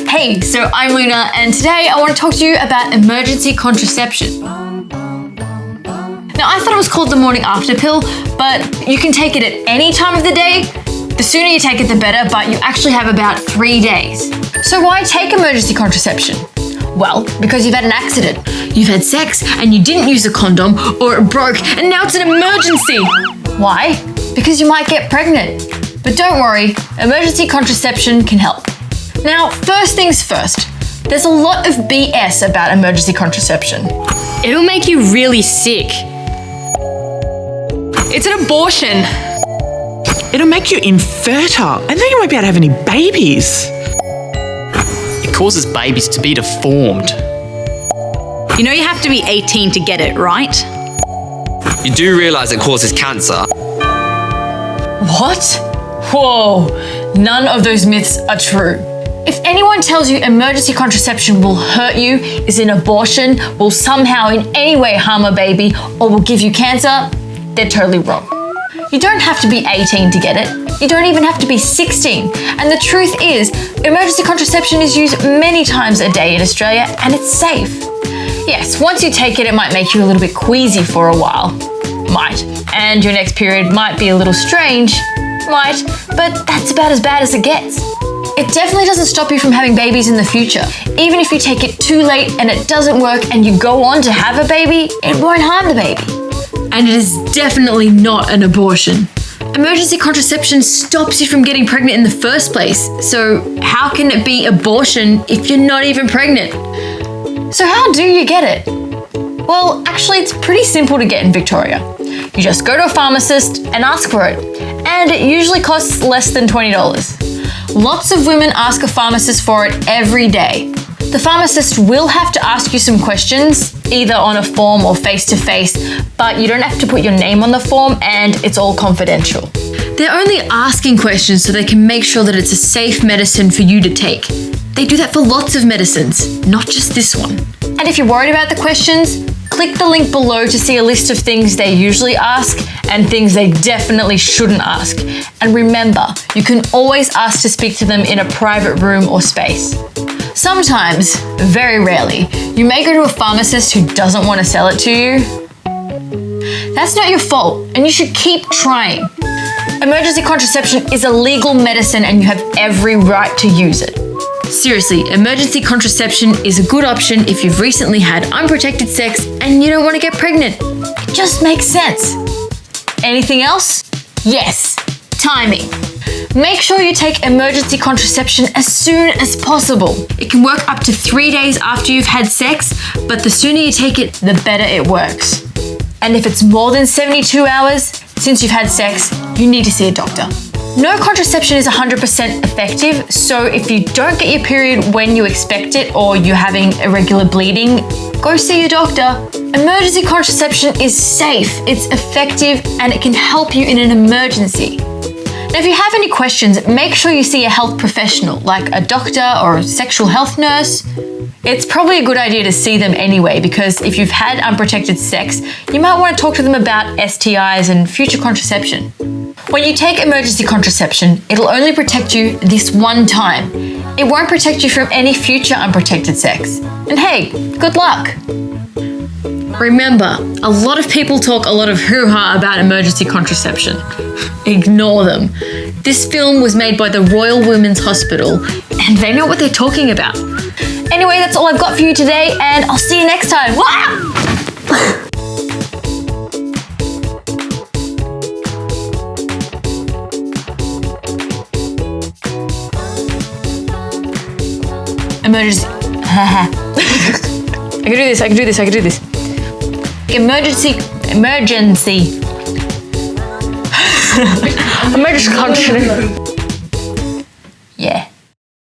Hey, so I'm Luna, and today I want to talk to you about emergency contraception. Now, I thought it was called the morning after pill, but you can take it at any time of the day. The sooner you take it, the better, but you actually have about 3 days. So why take emergency contraception? Well, because you've had an accident. You've had sex and you didn't use a condom, or it broke, and now it's an emergency. Why? Because you might get pregnant. But don't worry, emergency contraception can help. Now, first things first, there's a lot of BS about emergency contraception. It'll make you really sick. It's an abortion. It'll make you infertile, and then you won't be able to have any babies. It causes babies to be deformed. You know you have to be 18 to get it, right? You do realise it causes cancer. What? Whoa, none of those myths are true. If anyone tells you emergency contraception will hurt you, is an abortion, will somehow in any way harm a baby, or will give you cancer, they're totally wrong. You don't have to be 18 to get it. You don't even have to be 16. And the truth is, emergency contraception is used many times a day in Australia, and it's safe. Yes, once you take it, it might make you a little bit queasy for a while. Might. And your next period might be a little strange. Might. But that's about as bad as it gets. It definitely doesn't stop you from having babies in the future. Even if you take it too late and it doesn't work and you go on to have a baby, it won't harm the baby. And it is definitely not an abortion. Emergency contraception stops you from getting pregnant in the first place. So how can it be abortion if you're not even pregnant? So how do you get it? Well, actually, it's pretty simple to get in Victoria. You just go to a pharmacist and ask for it. And it usually costs less than $20. Lots of women ask a pharmacist for it every day. The pharmacist will have to ask you some questions, either on a form or face-to-face, but you don't have to put your name on the form and it's all confidential. They're only asking questions so they can make sure that it's a safe medicine for you to take. They do that for lots of medicines, not just this one. And if you're worried about the questions, click the link below to see a list of things they usually ask and things they definitely shouldn't ask. And remember, you can always ask to speak to them in a private room or space. Sometimes, very rarely, you may go to a pharmacist who doesn't want to sell it to you. That's not your fault, and you should keep trying. Emergency contraception is a legal medicine and you have every right to use it. Seriously, emergency contraception is a good option if you've recently had unprotected sex and you don't want to get pregnant. It just makes sense. Anything else? Yes, timing. Make sure you take emergency contraception as soon as possible. It can work up to 3 days after you've had sex, but the sooner you take it, the better it works. And if it's more than 72 hours since you've had sex, you need to see a doctor. No contraception is 100% effective, so if you don't get your period when you expect it or you're having irregular bleeding, go see your doctor. Emergency contraception is safe, it's effective, and it can help you in an emergency. Now, if you have any questions, make sure you see a health professional, like a doctor or a sexual health nurse. It's probably a good idea to see them anyway, because if you've had unprotected sex, you might want to talk to them about STIs and future contraception. When you take emergency contraception, it'll only protect you this one time. It won't protect you from any future unprotected sex. And hey, good luck. Remember, a lot of people talk a lot of hoo-ha about emergency contraception. Ignore them. This film was made by the Royal Women's Hospital, and they know what they're talking about. Anyway, that's all I've got for you today, and I'll see you next time. Emergency. I can do this. Emergency. Emergency contraception. Yeah.